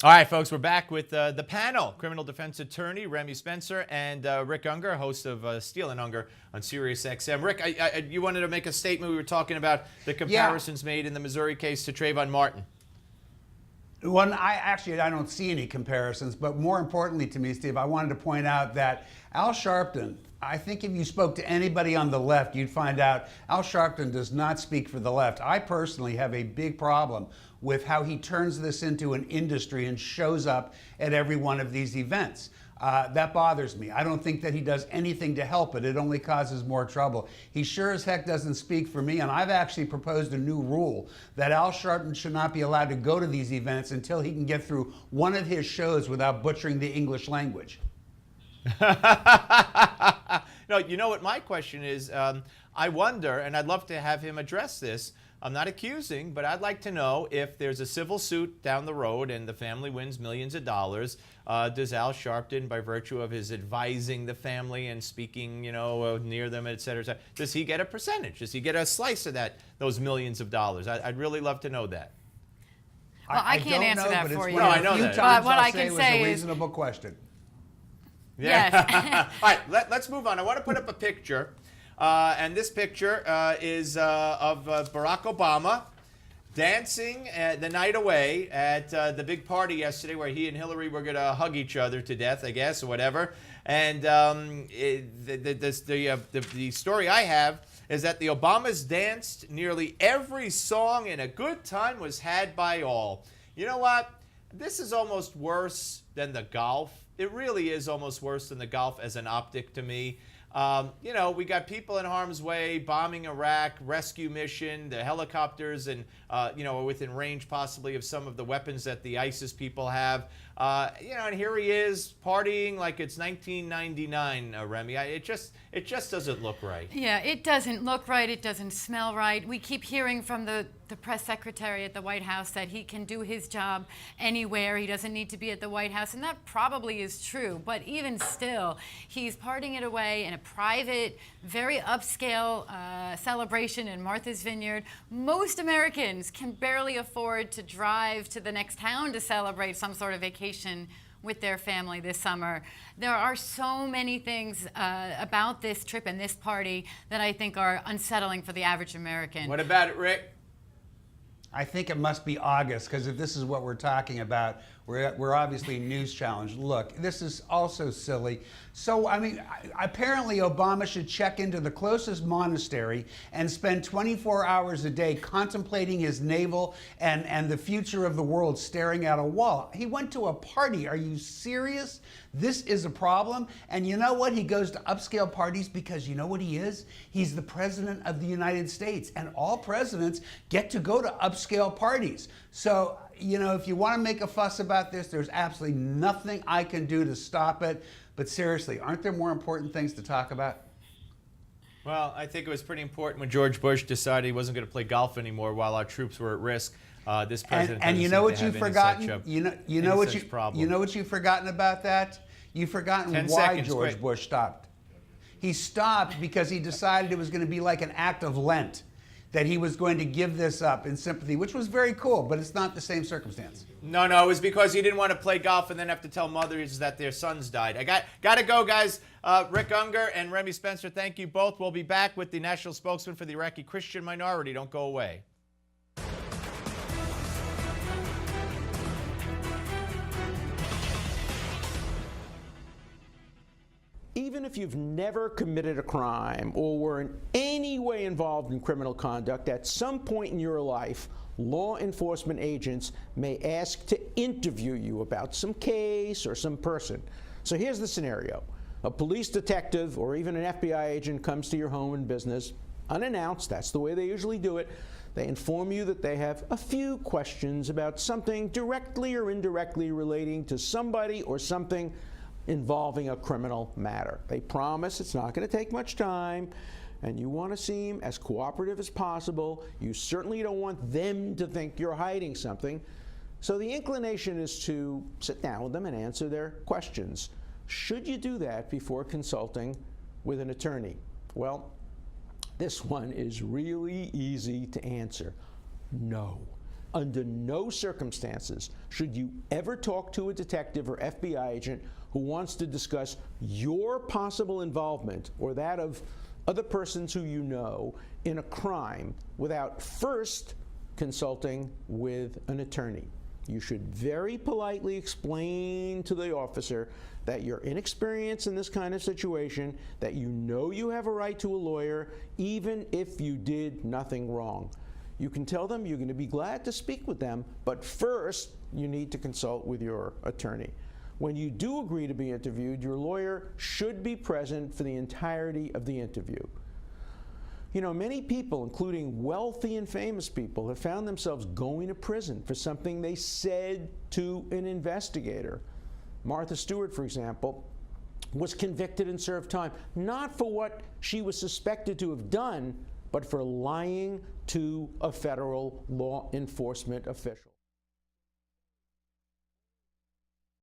All right, folks, we're back with the panel. Criminal defense attorney Remi Spencer and Rick Ungar, host of Steele Ungar on SiriusXM. Rick, you wanted to make a statement. We were talking about the comparisons made in the Missouri case to Trayvon Martin. Well, I don't see any comparisons, but more importantly to me, Steve, I wanted to point out that Al Sharpton, I think if you spoke to anybody on the left, you'd find out Al Sharpton does not speak for the left. I personally have a big problem with how he turns this into an industry and shows up at every one of these events. That bothers me. I don't think that he does anything to help it. It only causes more trouble. He sure as heck doesn't speak for me, and I've actually proposed a new rule that Al Sharpton should not be allowed to go to these events until he can get through one of his shows without butchering the English language. No, you know what my question is? I wonder, and I'd love to have him address this. I'm not accusing, but I'd like to know if there's a civil suit down the road and the family wins millions of dollars, does Al Sharpton, by virtue of his advising the family and speaking, near them, et cetera, does he get a percentage? Does he get a slice of those millions of dollars? I'd really love to know that. Well, I can't answer that for you. No, I know that. But what I can say is is a reasonable question. Yeah. Yes. All right, let's move on. I want to put up a picture. And this picture is of Barack Obama dancing the night away at the big party yesterday where he and Hillary were going to hug each other to death, I guess, or whatever. And the story I have is that the Obamas danced nearly every song and a good time was had by all. You know what? This is almost worse than the golf. It really is almost worse than the golf as an optic to me. We got people in harm's way, bombing Iraq, rescue mission, the helicopters, and, are within range possibly of some of the weapons that the ISIS people have. And here he is partying like it's 1999, Remi. It just doesn't look right. Yeah, it doesn't look right. It doesn't smell right. We keep hearing from the press secretary at the White House that he can do his job anywhere. He doesn't need to be at the White House, and that probably is true. But even still, he's partying it away in a private, very upscale celebration in Martha's Vineyard. Most Americans can barely afford to drive to the next town to celebrate some sort of vacation with their family this summer. There are so many things about this trip and this party that I think are unsettling for the average American. What about it, Rick? I think it must be August, because if this is what we're talking about, we're obviously news challenged. Look, this is also silly. So, apparently Obama should check into the closest monastery and spend 24 hours a day contemplating his navel and the future of the world staring at a wall. He went to a party. Are you serious? This is a problem. And you know what? He goes to upscale parties because you know what he is? He's the president of the United States, and all presidents get to go to upscale parties. So, if you want to make a fuss about this, there's absolutely nothing I can do to stop it. But seriously, aren't there more important things to talk about? Well, I think it was pretty important when George Bush decided he wasn't going to play golf anymore while our troops were at risk. This president and you know what you've forgotten? You know what you've forgotten about that? You've forgotten why George Bush stopped. He stopped because he decided it was going to be like an act of Lent, that he was going to give this up in sympathy, which was very cool, but it's not the same circumstance. No, it was because he didn't want to play golf and then have to tell mothers that their sons died. I got to go, guys. Rick Ungar and Remi Spencer, thank you both. We'll be back with the national spokesman for the Iraqi Christian minority. Don't go away. Even if you've never committed a crime or were in any way involved in criminal conduct, at some point in your life, law enforcement agents may ask to interview you about some case or some person. So here's the scenario. A police detective or even an FBI agent comes to your home and business, unannounced. That's the way they usually do it. They inform you that they have a few questions about something directly or indirectly relating to somebody or something involving a criminal matter. They promise it's not going to take much time, and you want to seem as cooperative as possible. You certainly don't want them to think you're hiding something. So the inclination is to sit down with them and answer their questions. Should you do that before consulting with an attorney? Well, this one is really easy to answer. No. Under no circumstances should you ever talk to a detective or FBI agent who wants to discuss your possible involvement or that of other persons who you know in a crime without first consulting with an attorney. You should very politely explain to the officer that you're inexperienced in this kind of situation, that you know you have a right to a lawyer, even if you did nothing wrong. You can tell them you're going to be glad to speak with them, but first you need to consult with your attorney. When you do agree to be interviewed, your lawyer should be present for the entirety of the interview. You know, many people, including wealthy and famous people, have found themselves going to prison for something they said to an investigator. Martha Stewart, for example, was convicted and served time, not for what she was suspected to have done, but for lying to a federal law enforcement official.